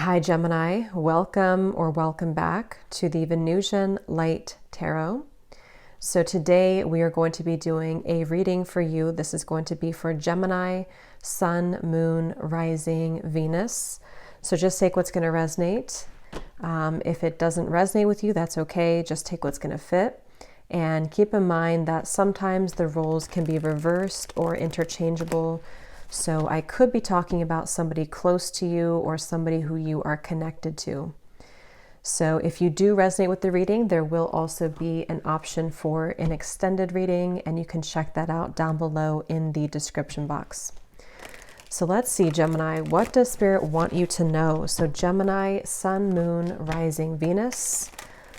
Hi Gemini, welcome back to the Venusian Light Tarot. So today we are going to be doing a reading for you. This is going to be for Gemini, Sun, Moon, Rising, Venus. So just take what's going to resonate. If it doesn't resonate with you, that's okay. Just take what's going to fit. And keep in mind that sometimes the roles can be reversed or interchangeable. So I could be talking about somebody close to you or somebody who you are connected to. So if you do resonate with the reading, there will also be an option for an extended reading, and you can check that out down below in the description box. So let's see, Gemini, what does Spirit want you to know? So Gemini, Sun, Moon, Rising, Venus.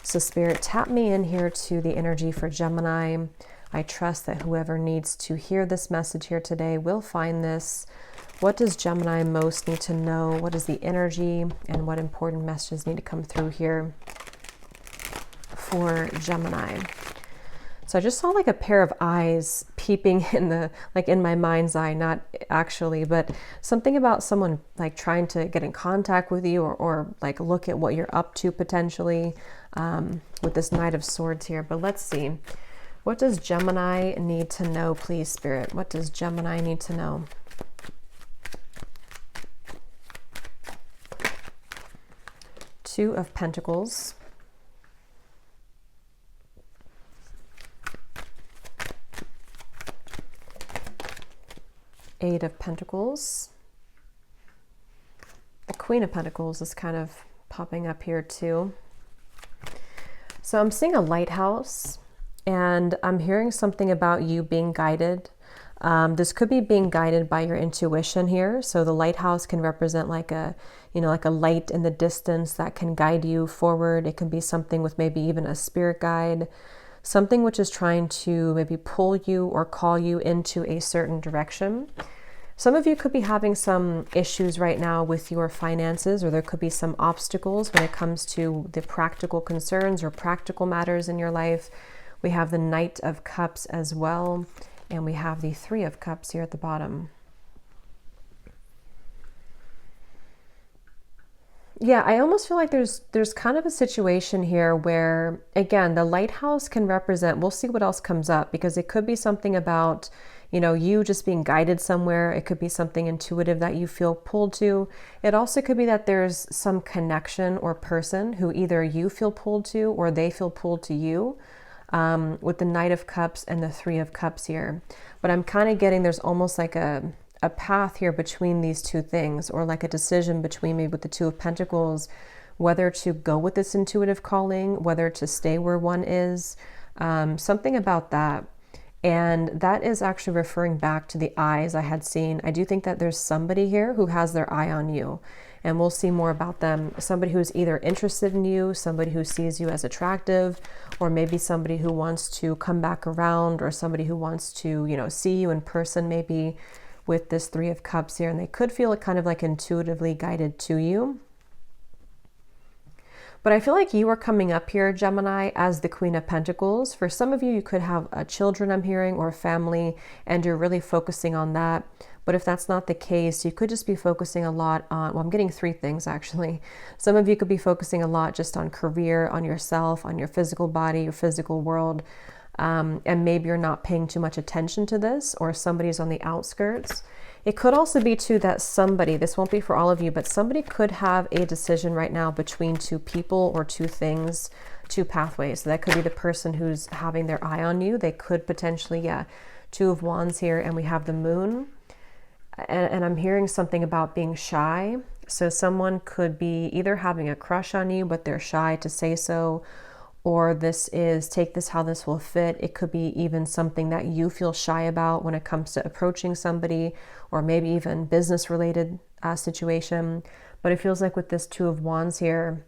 So Spirit, tap me in here to the energy for Gemini. I trust that whoever needs to hear this message here today will find this. What does Gemini most need to know? What is the energy and what important messages need to come through here for Gemini? So I just saw like a pair of eyes peeping in the, like in my mind's eye, not actually, but something about someone like trying to get in contact with you or like look at what you're up to potentially with this Knight of Swords here. But let's see. What does Gemini need to know, please, Spirit? What does Gemini need to know? Two of Pentacles. Eight of Pentacles. The Queen of Pentacles is kind of popping up here too. So I'm seeing a lighthouse. And I'm hearing something about you being guided. This could be being guided by your intuition here. So the lighthouse can represent like a, like a light in the distance that can guide you forward. It can be something with maybe even a spirit guide, something which is trying to maybe pull you or call you into a certain direction. Some of you could be having some issues right now with your finances, or there could be some obstacles when it comes to the practical concerns or practical matters in your life. We have the Knight of Cups as well, and we have the Three of Cups here at the bottom. Yeah, I almost feel like there's kind of a situation here where, again, the lighthouse can represent, we'll see what else comes up, because it could be something about, you just being guided somewhere. It could be something intuitive that you feel pulled to. It also could be that there's some connection or person who either you feel pulled to or they feel pulled to you. With the Knight of Cups and the Three of Cups here. But I'm kind of getting there's almost like a path here between these two things, or like a decision between maybe with the Two of Pentacles, whether to go with this intuitive calling, whether to stay where one is, something about that. And that is actually referring back to the eyes I had seen. I do think that there's somebody here who has their eye on you. And we'll see more about them. Somebody who's either interested in you, somebody who sees you as attractive, or maybe somebody who wants to come back around, or somebody who wants to, see you in person, maybe with this Three of Cups here. And they could feel kind of like intuitively guided to you. But I feel like you are coming up here, Gemini, as the Queen of Pentacles. For some of you, you could have children, I'm hearing, or family, and you're really focusing on that. But if that's not the case, you could just be focusing a lot on, well, I'm getting three things actually. Some of you could be focusing a lot just on career, on yourself, on your physical body, your physical world. And maybe you're not paying too much attention to this, or somebody's on the outskirts. It could also be too that somebody, this won't be for all of you, but somebody could have a decision right now between two people or two things, two pathways. So that could be the person who's having their eye on you. They could potentially, Two of Wands here, and we have the Moon. And I'm hearing something about being shy. So someone could be either having a crush on you, but they're shy to say so, or this is, take this how this will fit. It could be even something that you feel shy about when it comes to approaching somebody, or maybe even business related situation. But it feels like with this Two of Wands here,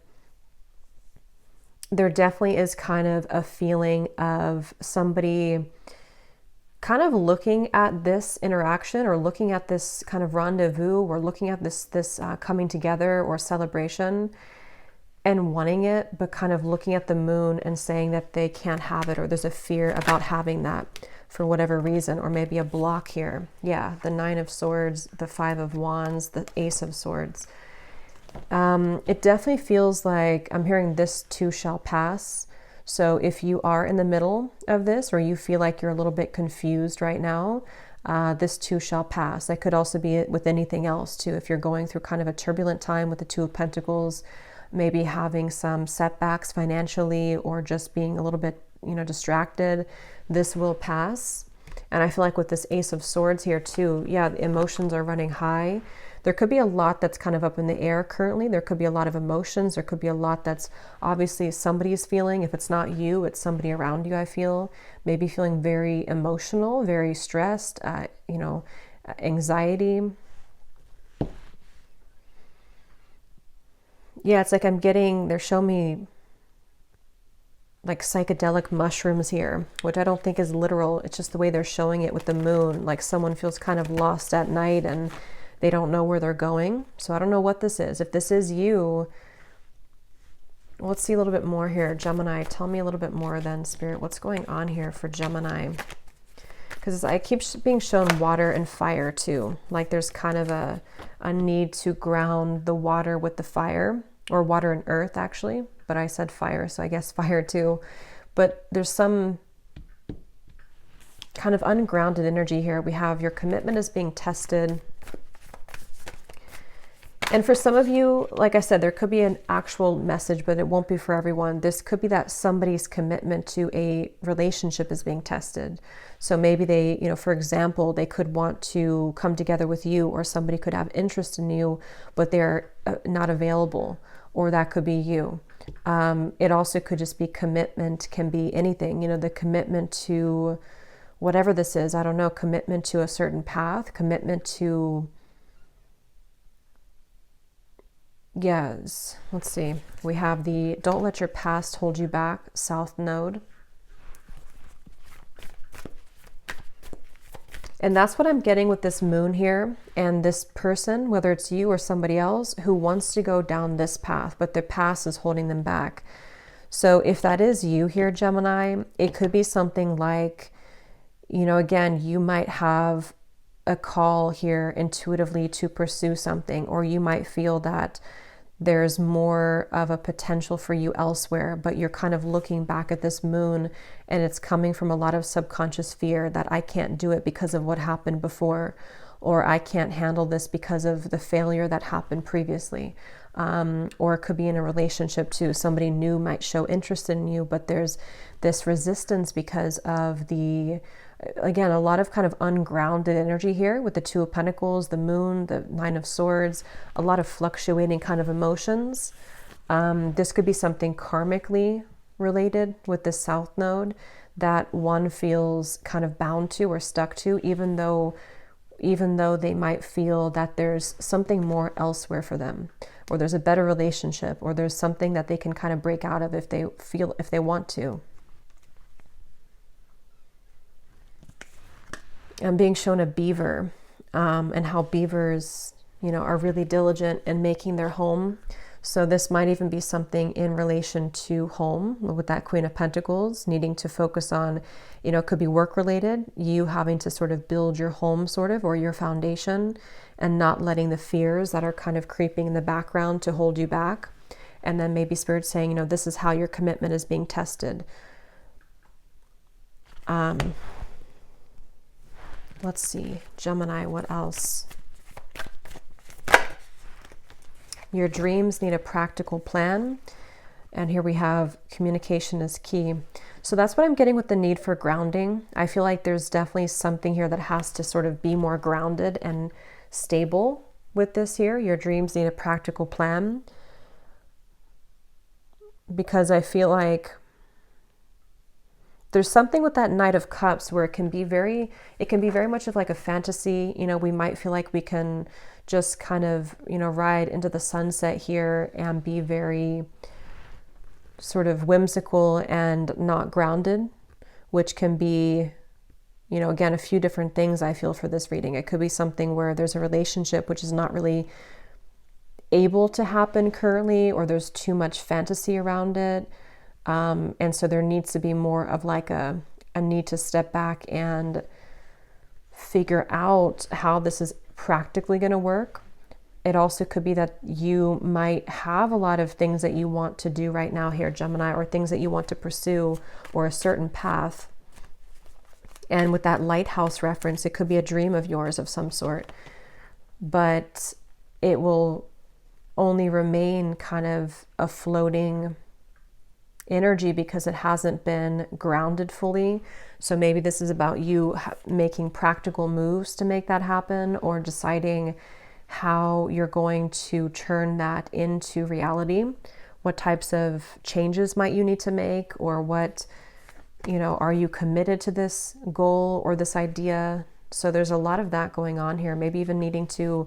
there definitely is kind of a feeling of somebody kind of looking at this interaction, or looking at this kind of rendezvous, or looking at this coming together or celebration and wanting it, but kind of looking at the Moon and saying that they can't have it, or there's a fear about having that for whatever reason, or maybe a block here. Yeah, the Nine of Swords, the Five of Wands, the Ace of Swords. It definitely feels like I'm hearing this too shall pass. So if you are in the middle of this, or you feel like you're a little bit confused right now, this too shall pass. That could also be with anything else too. If you're going through kind of a turbulent time with the Two of Pentacles, maybe having some setbacks financially, or just being a little bit, distracted, this will pass. And I feel like with this Ace of Swords here too, yeah, the emotions are running high. There could be a lot that's kind of up in the air currently. There could be a lot of emotions. There could be a lot that's obviously somebody's feeling. If it's not you, it's somebody around you, I feel. Maybe feeling very emotional, very stressed, anxiety. Yeah, it's like they're showing me like psychedelic mushrooms here, which I don't think is literal. It's just the way they're showing it with the moon. Like someone feels kind of lost at night and they don't know where they're going. So I don't know what this is. If this is you, let's see a little bit more here. Gemini, tell me a little bit more then, Spirit. What's going on here for Gemini? Because I keep being shown water and fire too. Like there's kind of a need to ground the water with the fire, or water and earth actually. But I said fire, so I guess fire too. But there's some kind of ungrounded energy here. We have your commitment is being tested. And for some of you, like I said, there could be an actual message, but it won't be for everyone. This could be that somebody's commitment to a relationship is being tested. So maybe they, for example, they could want to come together with you, or somebody could have interest in you, but they're not available, or that could be you. It also could just be commitment, can be anything, the commitment to whatever this is. I don't know, commitment to a certain path, commitment to... Yes, let's see. We have the don't let your past hold you back, South Node. And that's what I'm getting with this moon here. And this person, whether it's you or somebody else, who wants to go down this path, but their past is holding them back. So if that is you here, Gemini, it could be something like, again, you might have a call here intuitively to pursue something, or you might feel that there's more of a potential for you elsewhere, but you're kind of looking back at this moon and it's coming from a lot of subconscious fear that I can't do it because of what happened before, or I can't handle this because of the failure that happened previously. Or it could be in a relationship too. Somebody new might show interest in you, but there's this resistance because of again, a lot of kind of ungrounded energy here with the Two of Pentacles, the moon, the Nine of Swords, a lot of fluctuating kind of emotions. This could be something karmically related with the South Node that one feels kind of bound to or stuck to, even though they might feel that there's something more elsewhere for them, or there's a better relationship, or there's something that they can kind of break out of if they want to. I'm being shown a beaver, and how beavers, are really diligent in making their home. So this might even be something in relation to home with that Queen of Pentacles, needing to focus on, it could be work related, you having to sort of build your home or your foundation, and not letting the fears that are kind of creeping in the background to hold you back. And then maybe Spirit saying, this is how your commitment is being tested. Let's see, Gemini, what else? Your dreams need a practical plan. And here we have communication is key. So that's what I'm getting with the need for grounding. I feel like there's definitely something here that has to sort of be more grounded and stable with this here. Your dreams need a practical plan. Because I feel like there's something with that Knight of Cups where it can be very much of like a fantasy. We might feel like we can just kind of, ride into the sunset here and be very sort of whimsical and not grounded, which can be, again, a few different things I feel for this reading. It could be something where there's a relationship which is not really able to happen currently, or there's too much fantasy around it. And so there needs to be more of like a need to step back and figure out how this is practically going to work. it also could be that you might have a lot of things that you want to do right now here, Gemini, or things that you want to pursue, or a certain path. And with that lighthouse reference, it could be a dream of yours of some sort, but it will only remain kind of a floating energy because it hasn't been grounded fully. So maybe this is about you making practical moves to make that happen, or deciding how you're going to turn that into reality. What types of changes might you need to make, or what, are you committed to this goal or this idea? So there's a lot of that going on here. Maybe even needing to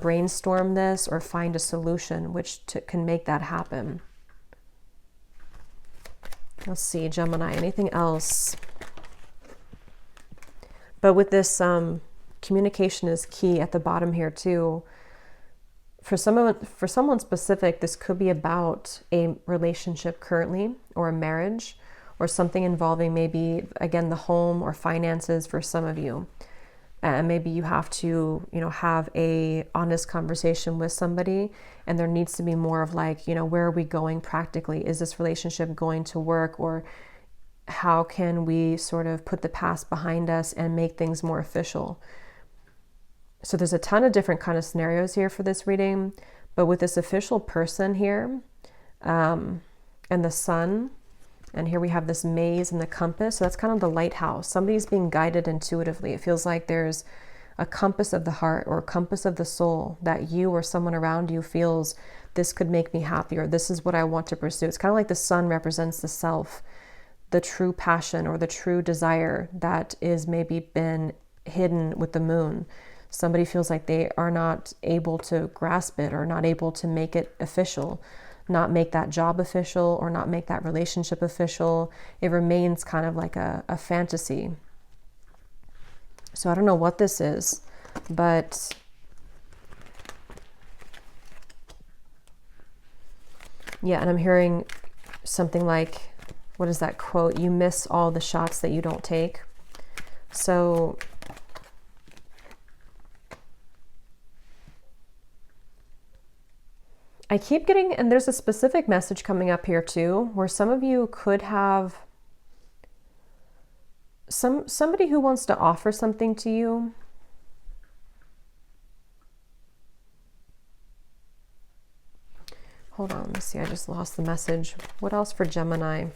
brainstorm this or find a solution which can make that happen. Let's see, Gemini, anything else? But with this, communication is key at the bottom here too. For someone specific, this could be about a relationship currently, or a marriage, or something involving maybe, again, the home or finances for some of you. And maybe you have to, have a honest conversation with somebody, and there needs to be more of like, where are we going practically? Is this relationship going to work? Or how can we sort of put the past behind us and make things more official? So there's a ton of different kind of scenarios here for this reading, but with this official person here, and the sun, and here we have this maze and the compass. So that's kind of the lighthouse. Somebody's being guided intuitively. It feels like there's a compass of the heart or a compass of the soul that you or someone around you feels, this could make me happy, or this is what I want to pursue. It's kind of like the sun represents the self, the true passion or the true desire that is maybe been hidden with the moon. Somebody feels like they are not able to grasp it, or not able to make it official, not make that job official, or not make that relationship official. It remains kind of like a fantasy. So I don't know what this is, but yeah, and I'm hearing something like, what is that quote? You miss all the shots that you don't take. So I keep getting, and there's a specific message coming up here too, where some of you could have somebody who wants to offer something to you. Hold on, let me see, I just lost the message. What else for Gemini?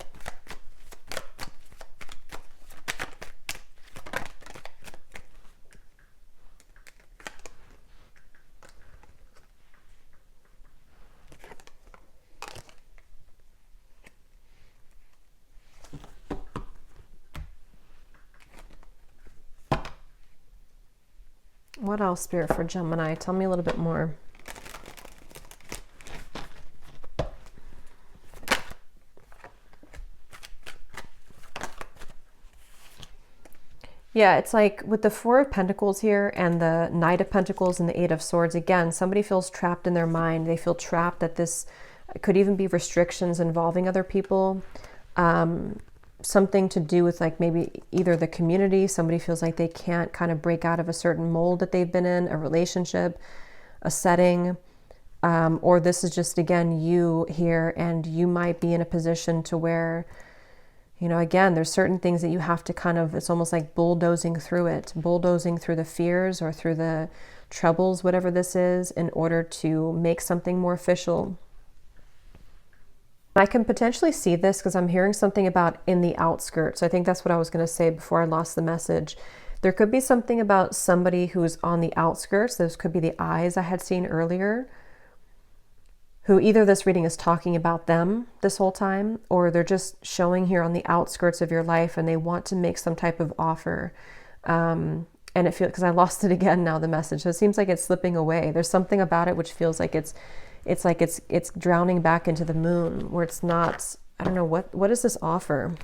What else, Spirit, for Gemini? Tell me a little bit more. Yeah, it's like with the Four of Pentacles here and the Knight of Pentacles and the Eight of Swords, again, somebody feels trapped in their mind. They feel trapped that this could even be restrictions involving other people. Something to do with like maybe either the community, somebody feels like they can't kind of break out of a certain mold that they've been in, a relationship, a setting, or this is just, again, you here, and you might be in a position to where, again, there's certain things that you have to kind of, it's almost like bulldozing through the fears or through the troubles, whatever this is, in order to make something more official. I can potentially see this because I'm hearing something about in the outskirts. I think that's what I was going to say before I lost the message. There could be something about somebody who's on the outskirts. Those could be the eyes I had seen earlier, who either this reading is talking about them this whole time, or they're just showing here on the outskirts of your life and they want to make some type of offer. And it feels, because I lost it again now, the message. So it seems like it's slipping away. There's something about it which feels like it's drowning back into the moon, where it's not, I don't know, what does this offer?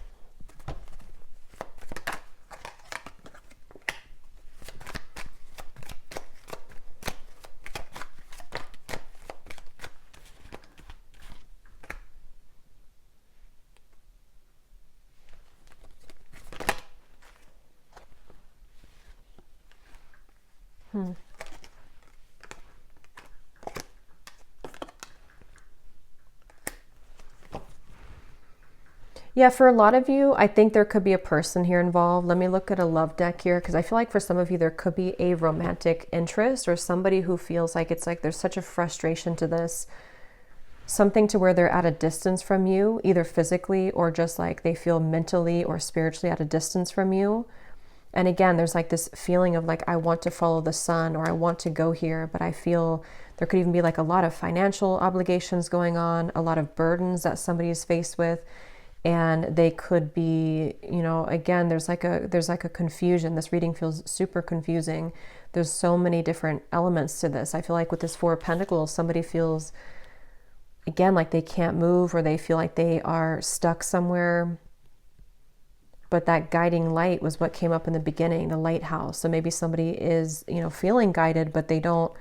Yeah, for a lot of you, I think there could be a person here involved. Let me look at a love deck here, because I feel like for some of you, there could be a romantic interest or somebody who feels like it's like there's such a frustration to this, something to where they're at a distance from you, either physically or just like they feel mentally or spiritually at a distance from you. And again, there's like this feeling of like, I want to follow the sun, or I want to go here, but I feel there could even be like a lot of financial obligations going on, a lot of burdens that somebody is faced with. And they could be, you know, again, there's like a confusion. This reading feels super confusing. There's so many different elements to this. I feel like with this Four of Pentacles, somebody feels, again, like they can't move, or they feel like they are stuck somewhere. But that guiding light was what came up in the beginning, the lighthouse. So maybe somebody is, you know, feeling guided, but they don't,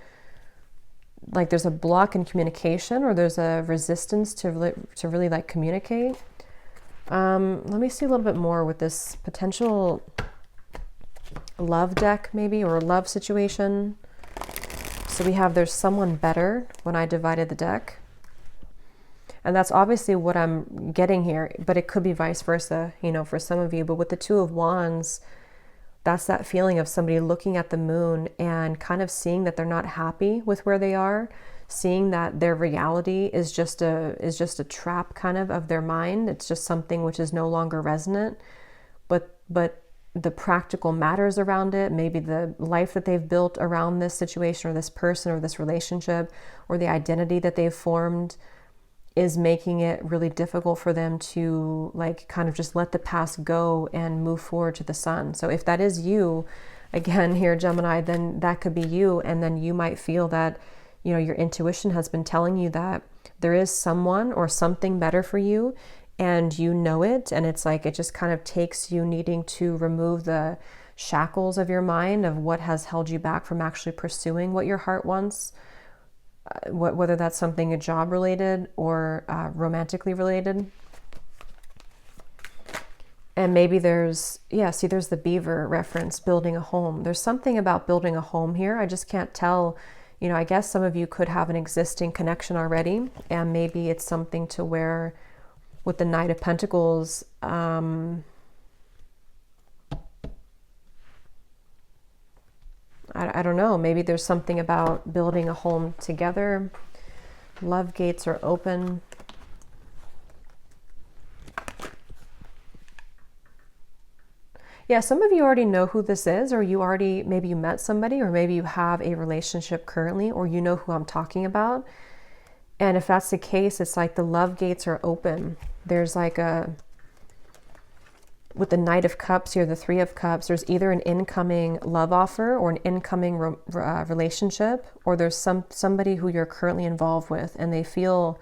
like there's a block in communication, or there's a resistance to really like communicate. Let me see a little bit more with this potential love deck maybe, or love situation. So we have there's someone better when I divided the deck. And that's obviously what I'm getting here, but it could be vice versa, you know, for some of you. But with the Two of Wands, that's that feeling of somebody looking at the moon and kind of seeing that they're not happy with where they are, seeing that their reality is just a trap kind of their mind. It's just something which is no longer resonant, but the practical matters around it, maybe the life that they've built around this situation or this person or this relationship, or the identity that they've formed, is making it really difficult for them to like kind of just let the past go and move forward to the sun. So if that is you, again here, Gemini, then that could be you. And then you might feel that, you know, your intuition has been telling you that there is someone or something better for you, and you know it. And it's like, it just kind of takes you needing to remove the shackles of your mind of what has held you back from actually pursuing what your heart wants. Whether that's something job related or romantically related. And maybe there's, yeah, see, there's the beaver reference, building a home. There's something about building a home here. I just can't tell, you know, I guess some of you could have an existing connection already, and maybe it's something to where with the Knight of Pentacles, I don't know, maybe there's something about building a home together. Love gates are open. Yeah, some of you already know who this is, or you already, maybe you met somebody, or maybe you have a relationship currently, or you know who I'm talking about. And if that's the case, it's like the love gates are open. There's like a, with the Knight of Cups here, the Three of Cups, there's either an incoming love offer or an incoming relationship, or there's somebody who you're currently involved with, and they feel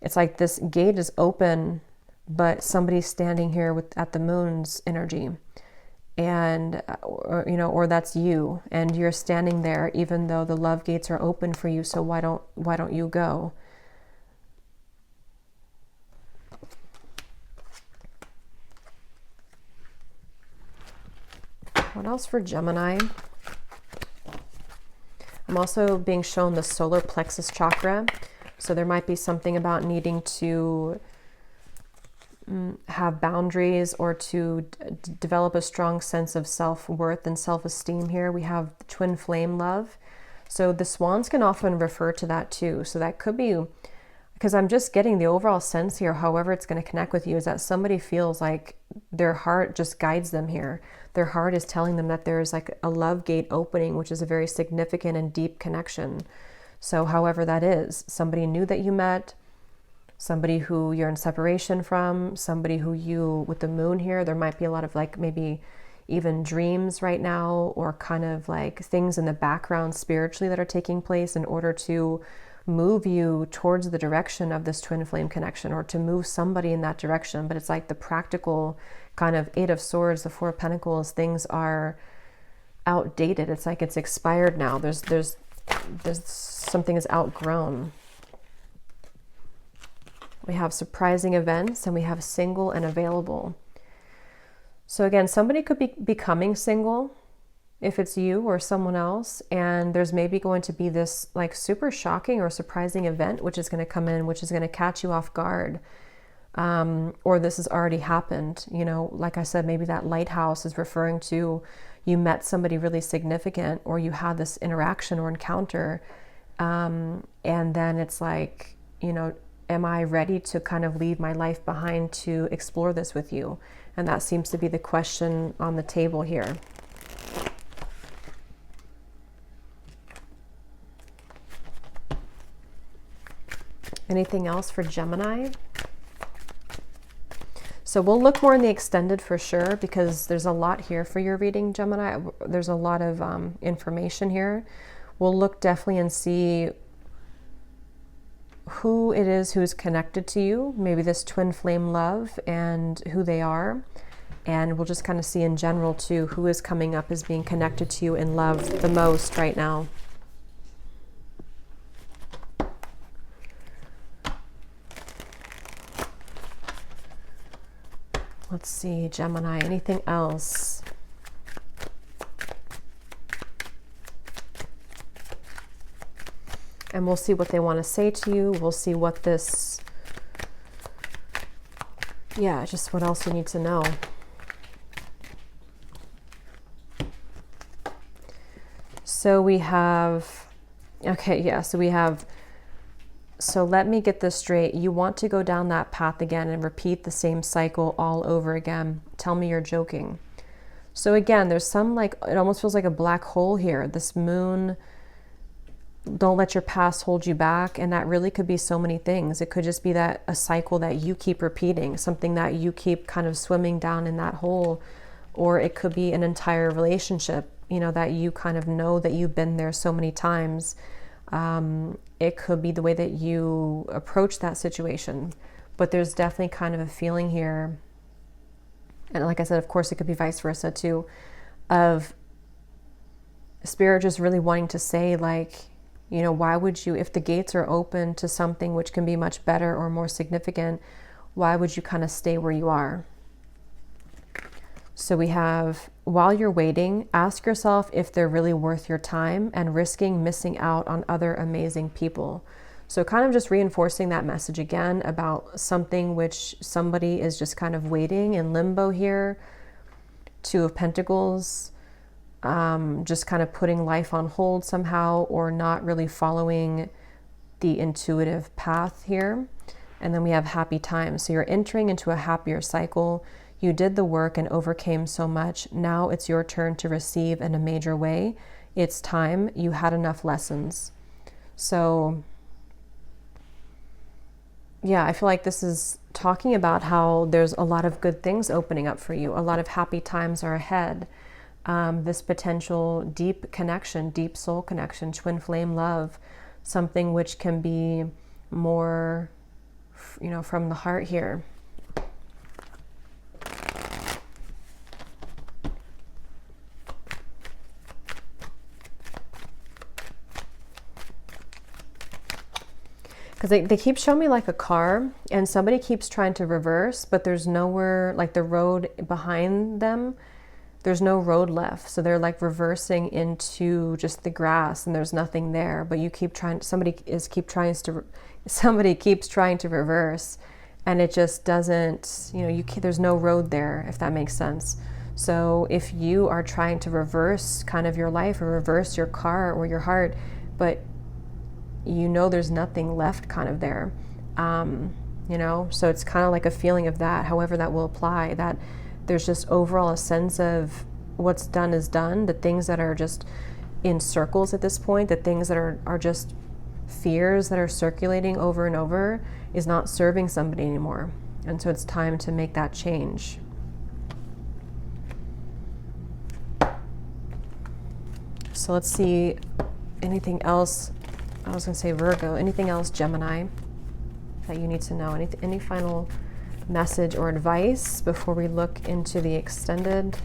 it's like this gate is open, but somebody's standing here at the moon's energy, and you know, or that's you, and you're standing there even though the love gates are open for you. So why don't you go? What else for Gemini? I'm also being shown the solar plexus chakra. So there might be something about needing to have boundaries, or to develop a strong sense of self-worth and self-esteem here. We have twin flame love. So the swans can often refer to that too. So that could be, because I'm just getting the overall sense here, however it's going to connect with you, is that somebody feels like their heart just guides them here. Their heart is telling them that there's like a love gate opening, which is a very significant and deep connection. So however that is, somebody new that you met, somebody who you're in separation from, somebody who you, with the moon here, there might be a lot of like maybe even dreams right now, or kind of like things in the background spiritually that are taking place in order to move you towards the direction of this twin flame connection, or to move somebody in that direction. But it's like the practical kind of Eight of Swords, the Four of Pentacles, things are outdated. It's like it's expired now. There's something is outgrown. We have surprising events, and we have single and available. So again, somebody could be becoming single, if it's you or someone else, and there's maybe going to be this like super shocking or surprising event which is going to come in, which is going to catch you off guard. or this has already happened. You know, like I said, maybe that lighthouse is referring to you met somebody really significant, or you had this interaction or encounter, and then it's like, you know, am I ready to kind of leave my life behind to explore this with you? And that seems to be the question on the table here. Anything else for Gemini? So we'll look more in the extended for sure, because there's a lot here for your reading, Gemini. There's a lot of information here. We'll look definitely and see who it is who's connected to you, maybe this twin flame love, and who they are. And we'll just kind of see in general too, who is coming up as being connected to you in love the most right now. Let's see, Gemini, anything else? And we'll see what they want to say to you. We'll see what this, yeah, just what else you need to know. So we have, okay, yeah, so we have, so let me get this straight. You want to go down that path again and repeat the same cycle all over again. Tell me you're joking. So again, there's some, like, it almost feels like a black hole here. This moon, don't let your past hold you back. And that really could be so many things. It could just be that a cycle that you keep repeating, something that you keep kind of swimming down in that hole. Or it could be an entire relationship, you know, that you kind of know that you've been there so many times. It could be the way that you approach that situation, but there's definitely kind of a feeling here. And like I said, of course, it could be vice versa too, of Spirit just really wanting to say, like, you know, why would you, if the gates are open to something which can be much better or more significant, why would you kind of stay where you are? So we have, while you're waiting, ask yourself if they're really worth your time and risking missing out on other amazing people. So kind of just reinforcing that message again about something which somebody is just kind of waiting in limbo here. Two of Pentacles, just kind of putting life on hold somehow, or not really following the intuitive path here. And then we have happy times. So you're entering into a happier cycle. You did the work and overcame so much. Now it's your turn to receive in a major way. It's time. You had enough lessons. So yeah, I feel like this is talking about how there's a lot of good things opening up for you. A lot of happy times are ahead. This potential deep connection, deep soul connection, twin flame love, something which can be more, you know, from the heart here. Because they keep showing me like a car, and somebody keeps trying to reverse, but there's nowhere, like the road behind them, there's no road left. So they're like reversing into just the grass, and there's nothing there. But you keep trying, somebody keeps trying to reverse, and it just doesn't, you know, there's no road there, if that makes sense. So if you are trying to reverse kind of your life, or reverse your car or your heart, but you know there's nothing left kind of there, you know, so it's kind of like a feeling of that, however that will apply, that there's just overall a sense of what's done is done. The things that are just in circles at this point, the things that are just fears that are circulating over and over, is not serving somebody anymore. And so it's time to make that change. So let's see, anything else? I was going to say Virgo. Anything else, Gemini, that you need to know? Any final message or advice before we look into the extended?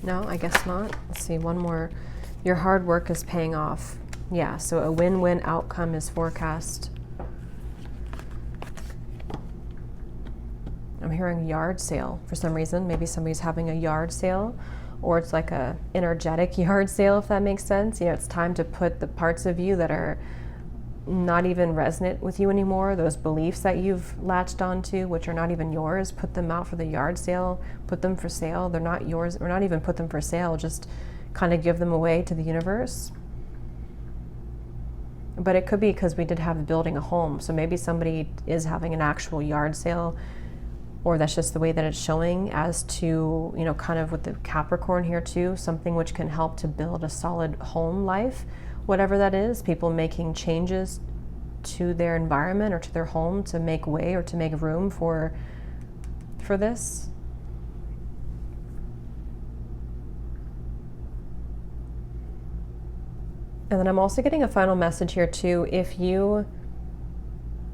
No, I guess not. Let's see, one more. Your hard work is paying off. Yeah, so a win-win outcome is forecast. I'm hearing yard sale for some reason. Maybe somebody's having a yard sale, or it's like a energetic yard sale, if that makes sense. You know, it's time to put the parts of you that are not even resonant with you anymore, those beliefs that you've latched onto, which are not even yours, put them out for the yard sale, put them for sale. They're not yours, or not even put them for sale, just kind of give them away to the universe. But it could be because we did have building a home. So maybe somebody is having an actual yard sale, or that's just the way that it's showing as to, you know, kind of with the Capricorn here too, something which can help to build a solid home life, whatever that is, people making changes to their environment or to their home to make way or to make room for this. And then I'm also getting a final message here too. If you,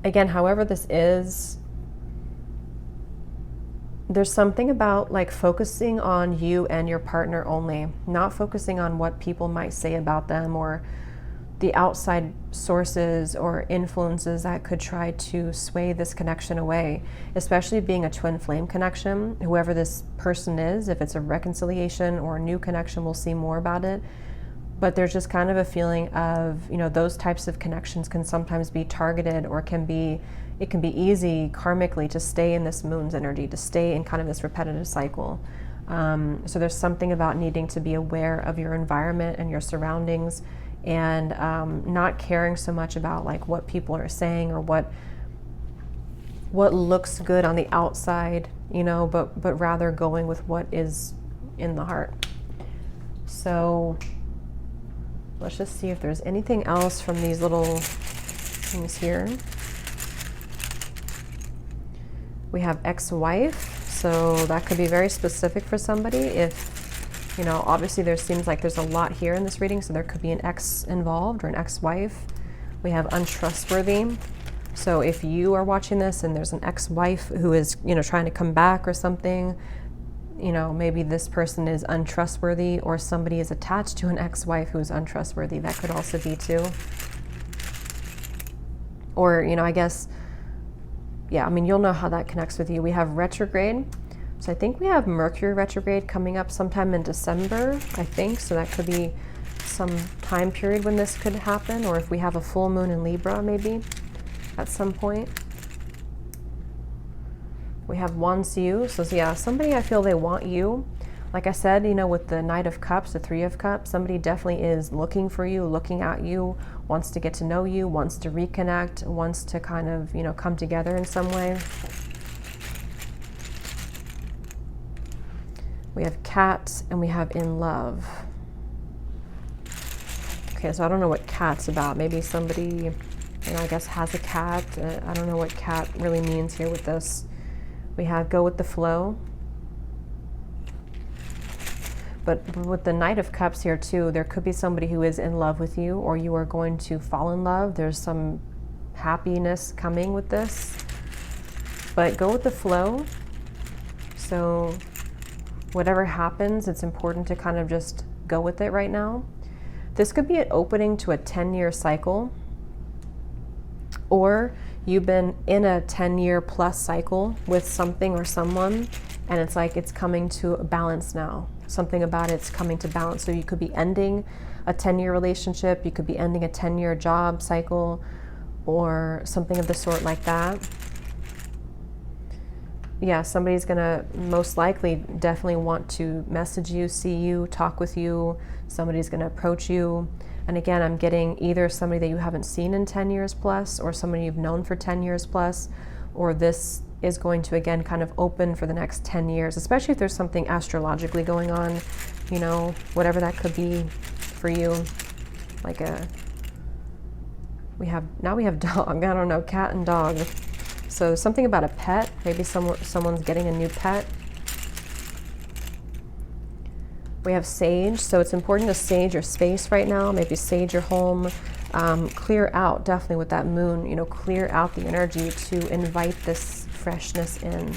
again, however this is, there's something about like focusing on you and your partner only, not focusing on what people might say about them or the outside sources or influences that could try to sway this connection away, especially being a twin flame connection. Whoever this person is, if it's a reconciliation or a new connection, we'll see more about it. But there's just kind of a feeling of, you know, those types of connections can sometimes be targeted, or it can be easy karmically to stay in this moon's energy, to stay in kind of this repetitive cycle. So there's something about needing to be aware of your environment and your surroundings, and not caring so much about like what people are saying or what looks good on the outside, you know, but rather going with what is in the heart. So let's just see if there's anything else from these little things here. We have ex-wife, so that could be very specific for somebody. If, you know, obviously there seems like there's a lot here in this reading, so there could be an ex involved or an ex-wife. We have untrustworthy. So if you are watching this and there's an ex-wife who is, you know, trying to come back or something, you know, maybe this person is untrustworthy, or somebody is attached to an ex-wife who is untrustworthy. That could also be too. Or, you know, I guess, yeah, I mean, you'll know how that connects with you. We have retrograde. So I think we have Mercury retrograde coming up sometime in December, I think. So that could be some time period when this could happen, or if we have a full moon in Libra, maybe at some point. We have wants you. So yeah, somebody, I feel they want you. Like I said, you know, with the Knight of Cups, the Three of Cups, somebody definitely is looking for you, looking at you, wants to get to know you, wants to reconnect, wants to kind of, you know, come together in some way. We have cat, and we have in love. Okay, so I don't know what cat's about. Maybe somebody, you know, I guess has a cat. I don't know what cat really means here with this. We have go with the flow. But with the Knight of Cups here too, there could be somebody who is in love with you, or you are going to fall in love. There's some happiness coming with this. But go with the flow. So whatever happens, it's important to kind of just go with it right now. This could be an opening to a 10-year cycle, or you've been in a 10-year plus cycle with something or someone, and it's like it's coming to a balance now. Something about it's coming to balance. So you could be ending a 10-year relationship, you could be ending a 10-year job cycle, or something of the sort like that. Yeah, somebody's gonna most likely definitely want to message you, see you, talk with you. Somebody's gonna approach you. And again, I'm getting either somebody that you haven't seen in 10 years plus, or somebody you've known for 10 years plus, or this is going to, again, kind of open for the next 10 years, especially if there's something astrologically going on, you know, whatever that could be for you. Like we have dog, I don't know, cat and dog. So something about a pet, maybe someone's getting a new pet. We have sage, so it's important to sage your space right now, maybe sage your home, clear out, definitely with that moon, you know, clear out the energy to invite this freshness in.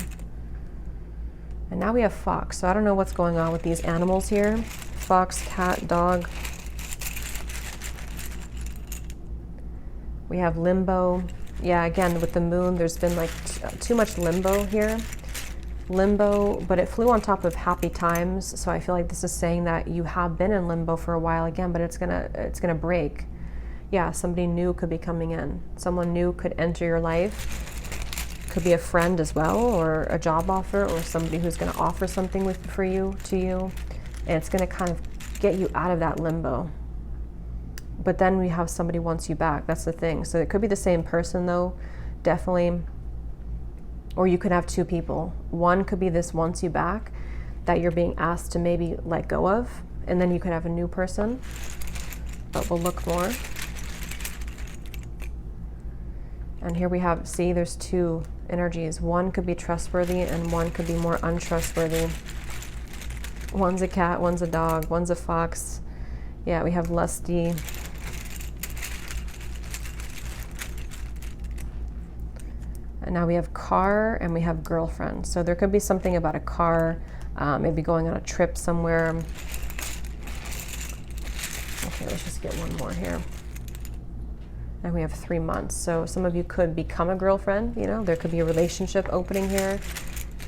And now we have fox, so I don't know what's going on with these animals here. Fox, cat, dog. We have limbo. Yeah, again, with the moon, there's been like too much limbo here. limbo, but it flew on top of happy times. So I feel like this is saying that you have been in limbo for a while again, but it's gonna break. Yeah, somebody new could be coming in. Someone new could enter your life. Could be a friend as well, or a job offer, or somebody who's gonna offer something to you, and it's gonna kind of get you out of that limbo. But then we have somebody wants you back. That's the thing. So it could be the same person though, definitely. Or you could have two people. One could be this wants you back that you're being asked to maybe let go of, and then you could have a new person. But we'll look more. And here we have, see, there's two energies. One could be trustworthy and one could be more untrustworthy. One's a cat, one's a dog, one's a fox. Yeah, we have lusty. And now we have car and we have girlfriend. So there could be something about a car, maybe going on a trip somewhere. Okay, let's just get one more here. And we have 3 months. So some of you could become a girlfriend, you know, there could be a relationship opening here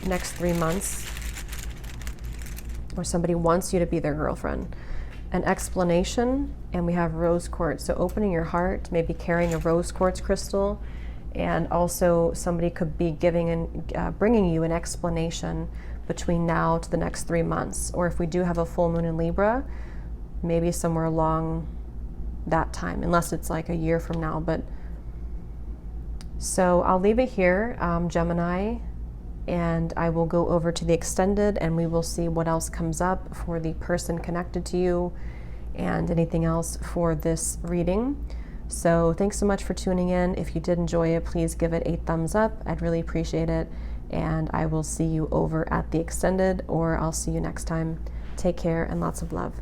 next 3 months. Or somebody wants you to be their girlfriend. An explanation, and we have rose quartz. So opening your heart, maybe carrying a rose quartz crystal. And also somebody could be giving and bringing you an explanation between now to the next 3 months. Or if we do have a full moon in Libra, maybe somewhere along that time, unless it's like a year from now. But so I'll leave it here, Gemini, and I will go over to the extended and we will see what else comes up for the person connected to you and anything else for this reading. So thanks so much for tuning in. If you did enjoy it, please give it a thumbs up. I'd really appreciate it. And I will see you over at the extended, or I'll see you next time. Take care and lots of love.